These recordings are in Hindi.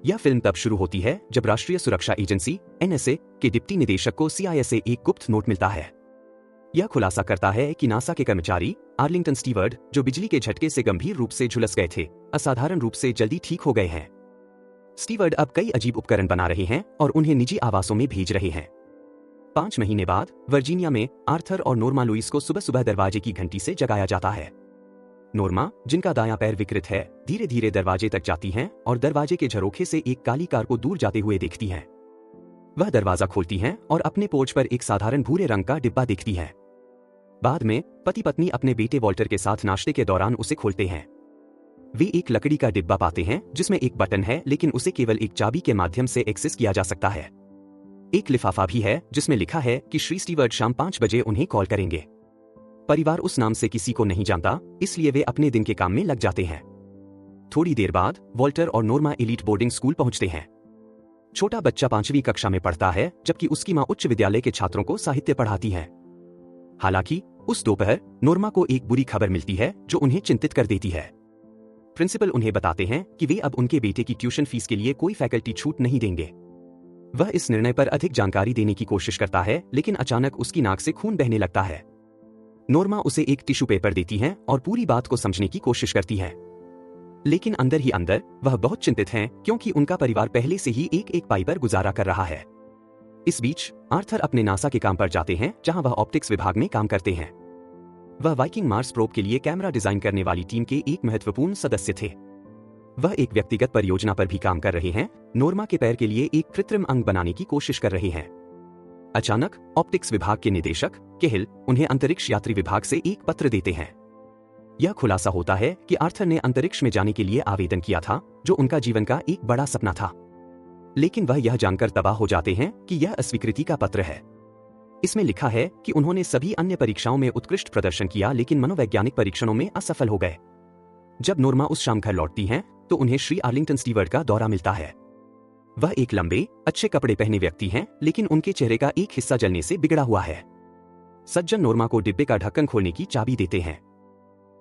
यह फिल्म तब शुरू होती है जब राष्ट्रीय सुरक्षा एजेंसी NSA के डिप्टी निदेशक को CIA से एक गुप्त नोट मिलता है। यह खुलासा करता है कि नासा के कर्मचारी आर्लिंगटन स्टीवर्ड, जो बिजली के झटके से गंभीर रूप से झुलस गए थे, असाधारण रूप से जल्दी ठीक हो गए हैं। स्टीवर्ड अब कई अजीब उपकरण बना रहे हैं और उन्हें निजी आवासों में भेज रहे हैं। 5 महीने बाद वर्जीनिया में आर्थर और नोर्मा लुइस को सुबह सुबह दरवाजे की घंटी से जगाया जाता है। नोर्मा, जिनका दायां पैर विकृत है, धीरे धीरे दरवाजे तक जाती हैं और दरवाजे के झरोखे से एक काली कार को दूर जाते हुए देखती हैं। वह दरवाजा खोलती हैं और अपने पोर्च पर एक साधारण भूरे रंग का डिब्बा देखती हैं। बाद में पति पत्नी अपने बेटे वॉल्टर के साथ नाश्ते के दौरान उसे खोलते हैं। वे एक लकड़ी का डिब्बा पाते हैं जिसमें एक बटन है, लेकिन उसे केवल एक चाबी के माध्यम से एक्सेस किया जा सकता है। एक लिफाफा भी है जिसमें लिखा है कि श्री स्टीवर्ड शाम 5 बजे उन्हें कॉल करेंगे। परिवार उस नाम से किसी को नहीं जानता, इसलिए वे अपने दिन के काम में लग जाते हैं। थोड़ी देर बाद वॉल्टर और नोर्मा एलीट बोर्डिंग स्कूल पहुंचते हैं। छोटा बच्चा 5वीं कक्षा में पढ़ता है, जबकि उसकी मां उच्च विद्यालय के छात्रों को साहित्य पढ़ाती है। हालांकि उस दोपहर नोर्मा को एक बुरी खबर मिलती है जो उन्हें चिंतित कर देती है। प्रिंसिपल उन्हें बताते हैं कि वे अब उनके बेटे की ट्यूशन फीस के लिए कोई फैकल्टी छूट नहीं देंगे। वह इस निर्णय पर अधिक जानकारी देने की कोशिश करता है, लेकिन अचानक उसकी नाक से खून बहने लगता है। नोर्मा उसे एक टिश्यू पेपर देती हैं और पूरी बात को समझने की कोशिश करती है, लेकिन अंदर ही अंदर वह बहुत चिंतित हैं क्योंकि उनका परिवार पहले से ही एक पाई पर गुजारा कर रहा है। इस बीच आर्थर अपने नासा के काम पर जाते हैं, जहां वह ऑप्टिक्स विभाग में काम करते हैं। वह वाइकिंग मार्स प्रोब के लिए कैमरा डिजाइन करने वाली टीम के एक महत्वपूर्ण सदस्य थे। वह एक व्यक्तिगत परियोजना पर भी काम कर रहे हैं, नोर्मा के पैर के लिए एक कृत्रिम अंग बनाने की कोशिश कर रहे हैं। अचानक ऑप्टिक्स विभाग के निदेशक केहिल उन्हें अंतरिक्ष यात्री विभाग से एक पत्र देते हैं। यह खुलासा होता है कि आर्थर ने अंतरिक्ष में जाने के लिए आवेदन किया था, जो उनका जीवन का एक बड़ा सपना था। लेकिन वह यह जानकर तबाह हो जाते हैं कि यह अस्वीकृति का पत्र है। इसमें लिखा है कि उन्होंने सभी अन्य परीक्षाओं में उत्कृष्ट प्रदर्शन किया, लेकिन मनोवैज्ञानिक परीक्षणों में असफल हो गए। जब नोर्मा उस शाम घर लौटती हैं, तो उन्हें श्री आर्लिंगटन स्टीवर्ड का दौरा मिलता है। वह एक लंबे, अच्छे कपड़े पहने व्यक्ति हैं, लेकिन उनके चेहरे का एक हिस्सा जलने से बिगड़ा हुआ है। सज्जन नोर्मा को डिब्बे का ढक्कन खोलने की चाबी देते हैं।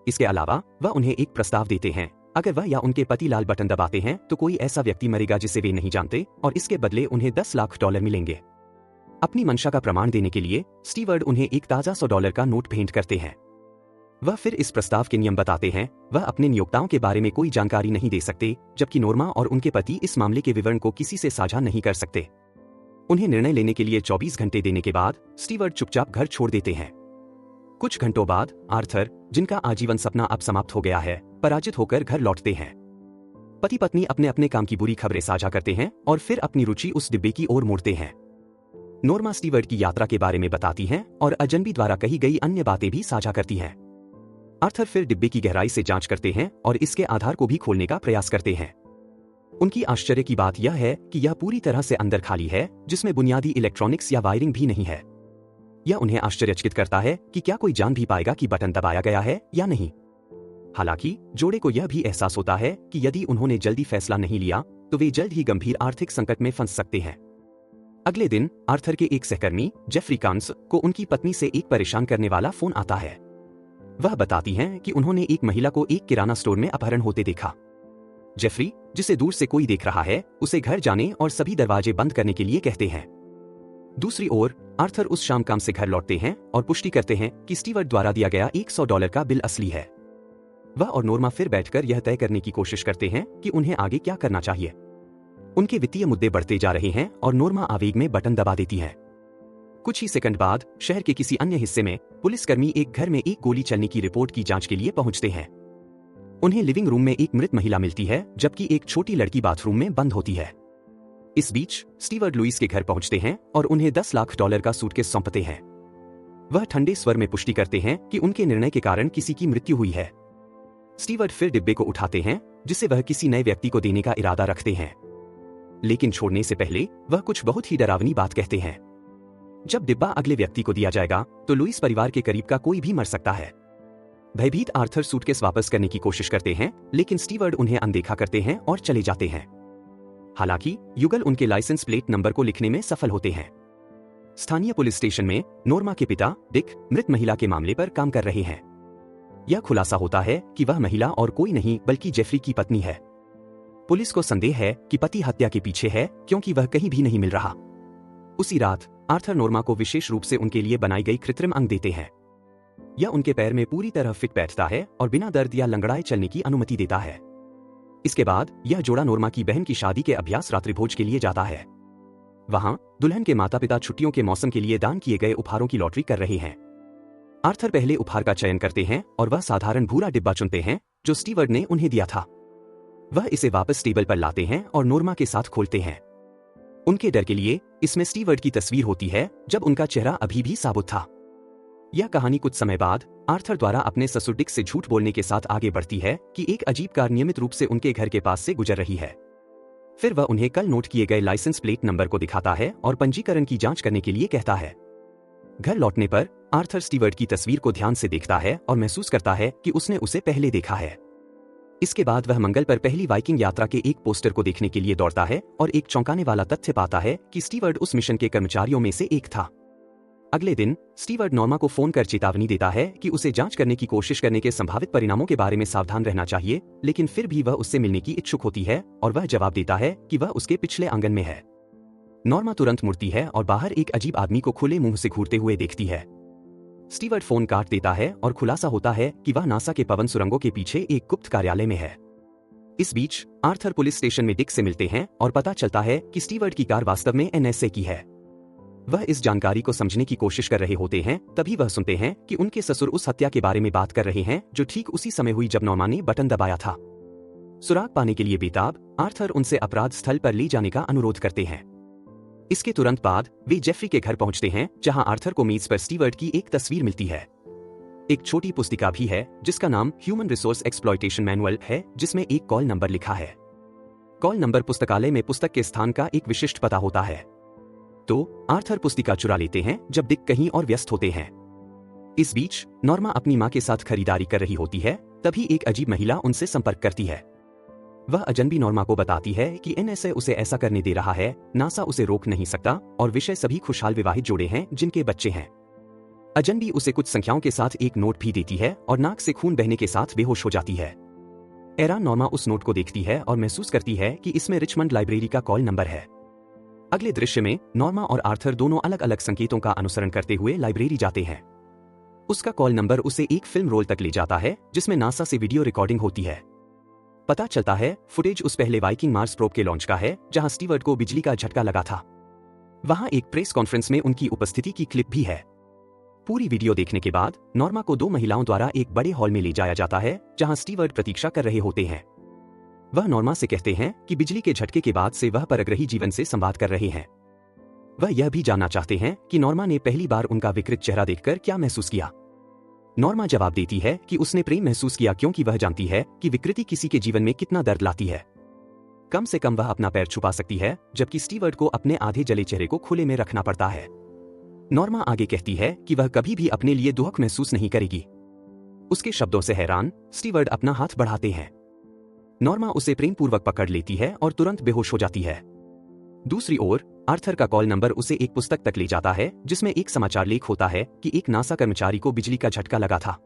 इसके अलावा वह उन्हें एक प्रस्ताव देते हैं, अगर वह या उनके पति लाल बटन दबाते हैं तो कोई ऐसा व्यक्ति मरेगा जिसे वे नहीं जानते, और इसके बदले उन्हें $10 लाख मिलेंगे। अपनी मंशा का प्रमाण देने के लिए स्टीवर्ड उन्हें एक ताजा $100 का नोट भेंट करते हैं। वह फिर इस प्रस्ताव के नियम बताते हैं। वह अपने नियोक्ताओं के बारे में कोई जानकारी नहीं दे सकते, जबकि नोर्मा और उनके पति इस मामले के विवरण को किसी से साझा नहीं कर सकते। उन्हें निर्णय लेने के लिए 24 घंटे देने के बाद स्टीवर्ड चुपचाप घर छोड़ देते हैं। कुछ घंटों बाद आर्थर, जिनका आजीवन सपना अब समाप्त हो गया है, पराजित होकर घर लौटते हैं। पति पत्नी अपने अपने काम की बुरी खबरें साझा करते हैं और फिर अपनी रुचि उस डिब्बे की ओर मोड़ते हैं। नोर्मा स्टीवर्ड की यात्रा के बारे में बताती हैं और अजनबी द्वारा कही गई अन्य बातें भी साझा करती हैं। आर्थर फिर डिब्बे की गहराई से जांच करते हैं और इसके आधार को भी खोलने का प्रयास करते हैं। उनकी आश्चर्य की बात यह है कि यह पूरी तरह से अंदर खाली है, जिसमें बुनियादी इलेक्ट्रॉनिक्स या वायरिंग भी नहीं है। यह उन्हें आश्चर्यचकित करता है कि क्या कोई जान भी पाएगा कि बटन दबाया गया है या नहीं। हालांकि जोड़े को यह भी एहसास होता है कि यदि उन्होंने जल्दी फैसला नहीं लिया तो वे जल्द ही गंभीर आर्थिक संकट में फंस सकते हैं। अगले दिन आर्थर के एक सहकर्मी जेफरी कांस को उनकी पत्नी से एक परेशान करने वाला फोन आता है। वह बताती हैं कि उन्होंने एक महिला को एक किराना स्टोर में अपहरण होते देखा। जेफरी, जिसे दूर से कोई देख रहा है, उसे घर जाने और सभी दरवाजे बंद करने के लिए कहते हैं। दूसरी ओर आर्थर उस शाम काम से घर लौटते हैं और पुष्टि करते हैं कि स्टीवर्ड द्वारा दिया गया $100 का बिल असली है। वह और नोर्मा फिर बैठकर यह तय करने की कोशिश करते हैं कि उन्हें आगे क्या करना चाहिए। उनके वित्तीय मुद्दे बढ़ते जा रहे हैं और नोर्मा आवेग में बटन दबा देती है। कुछ ही सेकंड बाद शहर के किसी अन्य हिस्से में पुलिसकर्मी एक घर में एक गोली चलने की रिपोर्ट की जांच के लिए पहुंचते हैं। उन्हें लिविंग रूम में एक मृत महिला मिलती है, जबकि एक छोटी लड़की बाथरूम में बंद होती है। इस बीच स्टीवर्ड लुइस के घर पहुंचते हैं और उन्हें $10 लाख का सूटकेस सौंपते हैं। वह ठंडे स्वर में पुष्टि करते हैं कि उनके निर्णय के कारण किसी की मृत्यु हुई है। स्टीवर्ड फिर डिब्बे को उठाते हैं, जिसे वह किसी नए व्यक्ति को देने का इरादा रखते हैं, लेकिन छोड़ने से पहले वह कुछ बहुत ही डरावनी बात कहते हैं। जब डिब्बा अगले व्यक्ति को दिया जाएगा तो लुइस परिवार के करीब का कोई भी मर सकता है। भयभीत आर्थर सूटकेस वापस करने की कोशिश करते हैं, लेकिन स्टीवर्ड उन्हें अनदेखा करते हैं और चले जाते हैं। हालांकि युगल उनके लाइसेंस प्लेट नंबर को लिखने में सफल होते हैं। स्थानीय पुलिस स्टेशन में नोर्मा के पिता डिक मृत महिला के मामले पर काम कर रहे हैं। यह खुलासा होता है कि वह महिला और कोई नहीं बल्कि जेफरी की पत्नी है। पुलिस को संदेह है कि पति हत्या के पीछे है क्योंकि वह कहीं भी नहीं मिल रहा। उसी रात आर्थर नॉर्मा को विशेष रूप से उनके लिए बनाई गई कृत्रिम अंग देते हैं। यह उनके पैर में पूरी तरह फिट बैठता है और बिना दर्द या लंगड़ाए चलने की अनुमति देता है। इसके बाद यह जोड़ा नॉर्मा की बहन की शादी के अभ्यास रात्रिभोज के लिए जाता है। वहां दुल्हन के माता पिता छुट्टियों के मौसम के लिए दान किए गए उपहारों की लॉटरी कर रहे हैं। आर्थर पहले उपहार का चयन करते हैं और वह साधारण भूरा डिब्बा चुनते हैं जो स्टीवर्ड ने उन्हें दिया था। वह इसे वापस टेबल पर लाते हैं और नॉर्मा के साथ खोलते हैं। उनके डर के लिए इसमें स्टीवर्ड की तस्वीर होती है जब उनका चेहरा अभी भी साबुत था। यह कहानी कुछ समय बाद आर्थर द्वारा अपने ससुर डिक से झूठ बोलने के साथ आगे बढ़ती है कि एक अजीब कार नियमित रूप से उनके घर के पास से गुजर रही है। फिर वह उन्हें कल नोट किए गए लाइसेंस प्लेट नंबर को दिखाता है और पंजीकरण की जांच करने के लिए कहता है। घर लौटने पर आर्थर स्टीवर्ड की तस्वीर को ध्यान से देखता है और महसूस करता है कि उसने उसे पहले देखा है। इसके बाद वह मंगल पर पहली वाइकिंग यात्रा के एक पोस्टर को देखने के लिए दौड़ता है और एक चौंकाने वाला तथ्य पाता है कि स्टीवर्ड उस मिशन के कर्मचारियों में से एक था। अगले दिन स्टीवर्ड नॉर्मा को फोन कर चेतावनी देता है कि उसे जांच करने की कोशिश करने के संभावित परिणामों के बारे में सावधान रहना चाहिए, लेकिन फिर भी वह उससे मिलने की इच्छुक होती है और वह जवाब देता है कि वह उसके पिछले आंगन में है। नॉर्मा तुरंत मुड़ती है और बाहर एक अजीब आदमी को खुले मुंह से घूरते हुए देखती है। स्टीवर्ड फोन काट देता है और खुलासा होता है कि वह नासा के पवन सुरंगों के पीछे एक गुप्त कार्यालय में है। इस बीच आर्थर पुलिस स्टेशन में डिक से मिलते हैं और पता चलता है कि स्टीवर्ड की कार वास्तव में एनएसए की है। वह इस जानकारी को समझने की कोशिश कर रहे होते हैं, तभी वह सुनते हैं कि उनके ससुर उस हत्या के बारे में बात कर रहे हैं जो ठीक उसी समय हुई जब नॉर्मा ने बटन दबाया था। सुराग पाने के लिए बेताब आर्थर उनसे अपराध स्थल पर ले जाने का अनुरोध करते हैं। इसके तुरंत बाद वे जेफरी के घर पहुंचते हैं, जहां आर्थर को मेज पर स्टीवर्ड की एक तस्वीर मिलती है। एक छोटी पुस्तिका भी है जिसका नाम ह्यूमन रिसोर्स एक्सप्लॉयटेशन मैनुअल है, जिसमें एक कॉल नंबर लिखा है। कॉल नंबर पुस्तकालय में पुस्तक के स्थान का एक विशिष्ट पता होता है। तो आर्थर पुस्तिका चुरा लेते हैं जब डिक कहीं और व्यस्त होते हैं। इस बीच नॉर्मा अपनी मां के साथ खरीदारी कर रही होती है, तभी एक अजीब महिला उनसे संपर्क करती है। वह अजनबी नॉर्मा को बताती है कि एनएसए उसे ऐसा करने दे रहा है, नासा उसे रोक नहीं सकता और विषय सभी खुशहाल विवाहित जोड़े हैं जिनके बच्चे हैं। अजनबी उसे कुछ संख्याओं के साथ एक नोट भी देती है और नाक से खून बहने के साथ बेहोश हो जाती है। हैरान नॉर्मा उस नोट को देखती है और महसूस करती है कि इसमें रिचमंड लाइब्रेरी का कॉल नंबर है। अगले दृश्य में नॉर्मा और आर्थर दोनों अलग अलग संकेतों का अनुसरण करते हुए लाइब्रेरी जाते हैं। उसका कॉल नंबर उसे एक फिल्म रोल तक ले जाता है जिसमें नासा से वीडियो रिकॉर्डिंग होती है। पता चलता है फुटेज उस पहले वाइकिंग मार्स प्रोब के लॉन्च का है जहां स्टीवर्ड को बिजली का झटका लगा था। वहां एक प्रेस कॉन्फ्रेंस में उनकी उपस्थिति की क्लिप भी है। पूरी वीडियो देखने के बाद नॉर्मा को दो महिलाओं द्वारा एक बड़े हॉल में ले जाया जाता है जहां स्टीवर्ड प्रतीक्षा कर रहे होते हैं। वह नॉर्मा से कहते हैं कि बिजली के झटके के बाद से वह परग्रही जीवन से संवाद कर रहे हैं। वह यह भी जानना चाहते हैं कि नॉर्मा ने पहली बार उनका विकृत चेहरा देखकर क्या महसूस किया। नॉर्मा जवाब देती है कि उसने प्रेम महसूस किया क्योंकि वह जानती है कि विकृति किसी के जीवन में कितना दर्द लाती है। कम से कम वह अपना पैर छुपा सकती है, जबकि स्टीवर्ड को अपने आधे जले चेहरे को खुले में रखना पड़ता है। नॉर्मा आगे कहती है कि वह कभी भी अपने लिए दुख महसूस नहीं करेगी। उसके शब्दों से हैरान स्टीवर्ड अपना हाथ बढ़ाते हैं। नॉर्मा उसे प्रेमपूर्वक पकड़ लेती है और तुरंत बेहोश हो जाती है। दूसरी ओर आर्थर का कॉल नंबर उसे एक पुस्तक तक ले जाता है जिसमें एक समाचार लेख होता है कि एक नासा कर्मचारी को बिजली का झटका लगा था।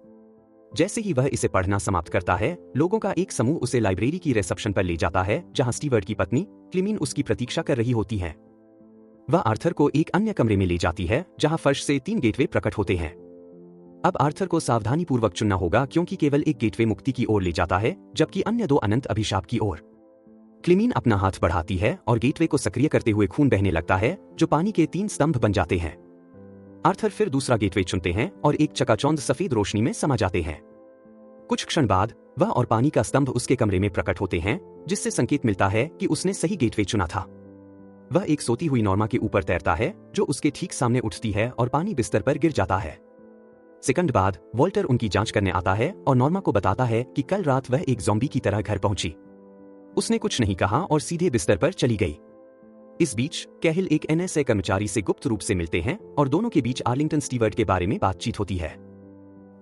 जैसे ही वह इसे पढ़ना समाप्त करता है, लोगों का एक समूह उसे लाइब्रेरी की रिसेप्शन पर ले जाता है जहां स्टीवर्ड की पत्नी क्लेमीन उसकी प्रतीक्षा कर रही होती है। वह आर्थर को एक अन्य कमरे में ले जाती है जहां फर्श से 3 गेटवे प्रकट होते हैं। अब आर्थर को सावधानी पूर्वक चुनना होगा क्योंकि केवल एक गेटवे मुक्ति की ओर ले जाता है जबकि अन्य 2 अनंत अभिशाप की ओर। क्लेमीन अपना हाथ बढ़ाती है और गेटवे को सक्रिय करते हुए खून बहने लगता है जो पानी के 3 स्तंभ बन जाते हैं। आर्थर फिर दूसरा गेटवे चुनते हैं और एक चकाचौंध सफेद रोशनी में समा जाते हैं। कुछ क्षण बाद वह और पानी का स्तंभ उसके कमरे में प्रकट होते हैं, जिससे संकेत मिलता है कि उसने सही गेटवे चुना था। वह एक सोती हुई नॉर्मा के ऊपर तैरता है जो उसके ठीक सामने उठती है और पानी बिस्तर पर गिर जाता है। सेकंड बाद वॉल्टर उनकी जांच करने आता है और नॉर्मा को बताता है कि कल रात वह एक ज़ॉम्बी की तरह घर पहुंची। उसने कुछ नहीं कहा और सीधे बिस्तर पर चली गई। इस बीच कैहिल एक एनएसए कर्मचारी से गुप्त रूप से मिलते हैं और दोनों के बीच आर्लिंगटन स्टीवर्ड के बारे में बातचीत होती है।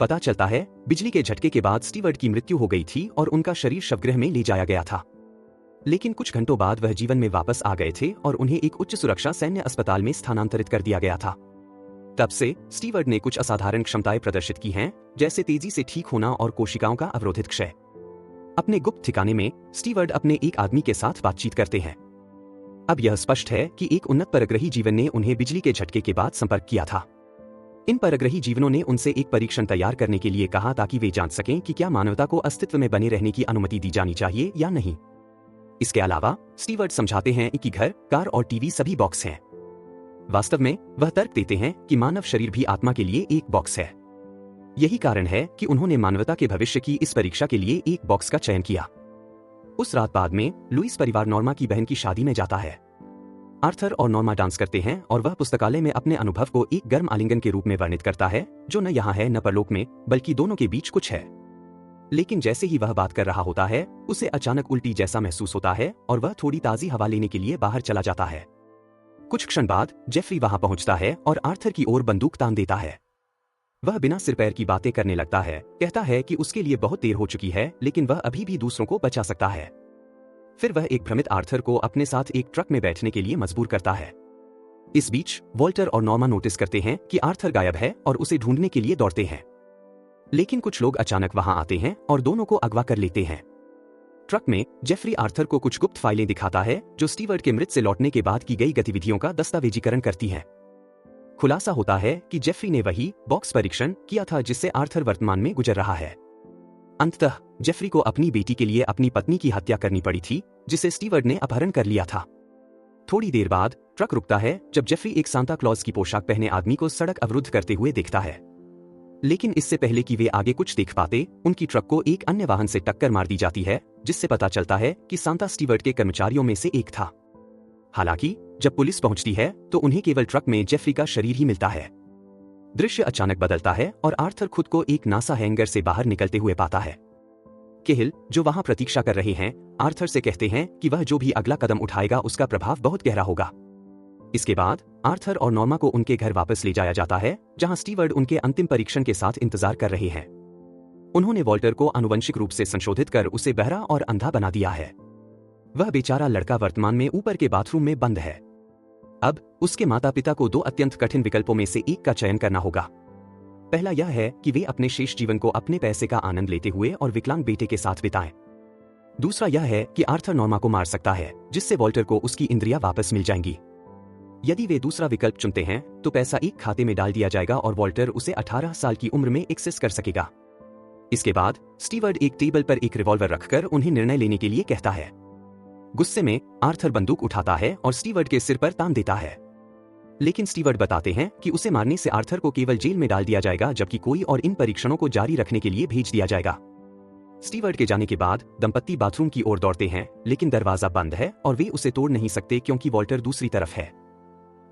पता चलता है बिजली के झटके के बाद स्टीवर्ड की मृत्यु हो गई थी और उनका शरीर शवगृह में ले जाया गया था, लेकिन कुछ घंटों बाद वह जीवन में वापस आ गए थे और उन्हें एक उच्च सुरक्षा सैन्य अस्पताल में स्थानांतरित कर दिया गया था। तब से स्टीवर्ड ने कुछ असाधारण क्षमताएं प्रदर्शित की हैं, जैसे तेजी से ठीक होना और कोशिकाओं का अवरोधित क्षय। अपने गुप्त ठिकाने में स्टीवर्ड अपने एक आदमी के साथ बातचीत करते हैं। अब यह स्पष्ट है कि एक उन्नत परग्रही जीवन ने उन्हें बिजली के झटके के बाद संपर्क किया था। इन परग्रही जीवनों ने उनसे एक परीक्षण तैयार करने के लिए कहा ताकि वे जान सकें कि क्या मानवता को अस्तित्व में बने रहने की अनुमति दी जानी चाहिए या नहीं। इसके अलावा स्टीवर्ड समझाते हैं कि घर, कार और टीवी सभी बॉक्स हैं। वास्तव में वह तर्क देते हैं कि मानव शरीर भी आत्मा के लिए एक बॉक्स है। यही कारण है कि उन्होंने मानवता के भविष्य की इस परीक्षा के लिए एक बॉक्स का चयन किया। उस रात बाद में लुइस परिवार नॉर्मा की बहन की शादी में जाता है। आर्थर और नॉर्मा डांस करते हैं और वह पुस्तकालय में अपने अनुभव को एक गर्म आलिंगन के रूप में वर्णित करता है, जो न यहाँ है न परलोक में, बल्कि दोनों के बीच कुछ है। लेकिन जैसे ही वह बात कर रहा होता है, उसे अचानक उल्टी जैसा महसूस होता है और वह थोड़ी ताजी हवा लेने के लिए बाहर चला जाता है। कुछ क्षण बाद जेफरी वहां पहुंचता है और आर्थर की ओर बंदूक तान देता है। वह बिना सिर पैर की बातें करने लगता है, कहता है कि उसके लिए बहुत देर हो चुकी है, लेकिन वह अभी भी दूसरों को बचा सकता है। फिर वह एक भ्रमित आर्थर को अपने साथ एक ट्रक में बैठने के लिए मजबूर करता है। इस बीच वॉल्टर और नॉर्मा नोटिस करते हैं कि आर्थर गायब है और उसे ढूंढने के लिए दौड़ते हैं। लेकिन कुछ लोग अचानक वहां आते हैं और दोनों को अगवा कर लेते हैं। ट्रक में जेफरी आर्थर को कुछ गुप्त फाइलें दिखाता है जो स्टीवर्ड के मृत से लौटने के बाद की गई गतिविधियों का दस्तावेजीकरण करती हैं। खुलासा होता है कि जेफरी ने वही बॉक्स परीक्षण किया था जिससे आर्थर वर्तमान में गुजर रहा है। अंततः जेफरी को अपनी बेटी के लिए अपनी पत्नी की हत्या करनी पड़ी थी, जिसे स्टीवर्ड ने अपहरण कर लिया था। थोड़ी देर बाद ट्रक रुकता है जब जेफरी एक सांता क्लॉज की पोशाक पहने आदमी को सड़क अवरुद्ध करते हुए देखता है। लेकिन इससे पहले कि वे आगे कुछ देख पाते, उनकी ट्रक को एक अन्य वाहन से टक्कर मार दी जाती है, जिससे पता चलता है कि सांता स्टीवर्ड के कर्मचारियों में से एक था। हालांकि जब पुलिस पहुंचती है तो उन्हें केवल ट्रक में जेफरी का शरीर ही मिलता है। दृश्य अचानक बदलता है और आर्थर खुद को एक नासा हैंगर से बाहर निकलते हुए पाता है। केहिल, जो वहां प्रतीक्षा कर रहे हैं, आर्थर से कहते हैं कि वह जो भी अगला कदम उठाएगा उसका प्रभाव बहुत गहरा होगा। इसके बाद आर्थर और नॉर्मा को उनके घर वापस ले जाया जाता है, जहां स्टीवर्ड उनके अंतिम परीक्षण के साथ इंतजार कर रहे हैं। उन्होंने वॉल्टर को आनुवंशिक रूप से संशोधित कर उसे बहरा और अंधा बना दिया है। वह बेचारा लड़का वर्तमान में ऊपर के बाथरूम में बंद है। अब उसके माता पिता को दो अत्यंत कठिन विकल्पों में से एक का चयन करना होगा। पहला यह है कि वे अपने शेष जीवन को अपने पैसे का आनंद लेते हुए और विकलांग बेटे के साथ बिताएं। दूसरा यह है कि आर्थर नॉर्मा को मार सकता है, जिससे वॉल्टर को उसकी इंद्रियां वापस मिल जाएंगी। यदि वे दूसरा विकल्प चुनते हैं तो पैसा एक खाते में डाल दिया जाएगा और वॉल्टर उसे 18 साल की उम्र में एक्सेस कर सकेगा। इसके बाद स्टीवर्ड एक टेबल पर एक रिवॉल्वर रखकर उन्हें निर्णय लेने के लिए कहता है। गुस्से में आर्थर बंदूक उठाता है और स्टीवर्ड के सिर पर तान देता है। लेकिन स्टीवर्ड बताते हैं कि उसे मारने से आर्थर को केवल जेल में डाल दिया जाएगा, जबकि कोई और इन परीक्षणों को जारी रखने के लिए भेज दिया जाएगा। स्टीवर्ड के जाने के बाद दंपत्ति बाथरूम की ओर दौड़ते हैं, लेकिन दरवाजा बंद है और वे उसे तोड़ नहीं सकते क्योंकि वॉल्टर दूसरी तरफ है।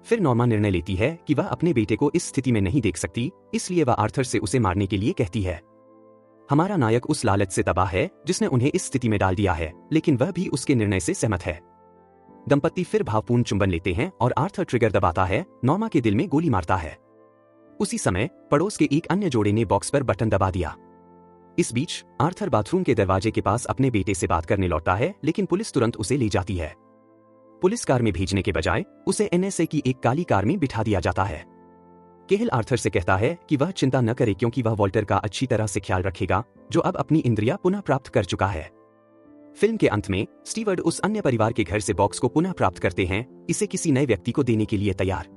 फिर नॉर्मा निर्णय लेती है कि वह अपने बेटे को इस स्थिति में नहीं देख सकती, इसलिए वह आर्थर से उसे मारने के लिए कहती है। हमारा नायक उस लालच से तबाह है जिसने उन्हें इस स्थिति में डाल दिया है, लेकिन वह भी उसके निर्णय से सहमत है। दंपत्ति फिर भावपूर्ण चुंबन लेते हैं और आर्थर ट्रिगर दबाता है, नॉर्मा के दिल में गोली मारता है। उसी समय पड़ोस के एक अन्य जोड़े ने बॉक्स पर बटन दबा दिया। इस बीच आर्थर बाथरूम के दरवाजे के पास अपने बेटे से बात करने लौटता है, लेकिन पुलिस तुरंत उसे ले जाती है। पुलिस कार में भेजने के बजाय उसे एनएसए की एक काली कार में बिठा दिया जाता है। केहिल आर्थर से कहता है कि वह चिंता न करे क्योंकि वह वॉल्टर का अच्छी तरह से ख्याल रखेगा, जो अब अपनी इंद्रियां पुनः प्राप्त कर चुका है। फिल्म के अंत में स्टीवर्ड उस अन्य परिवार के घर से बॉक्स को पुनः प्राप्त करते हैं, इसे किसी नए व्यक्ति को देने के लिए तैयार।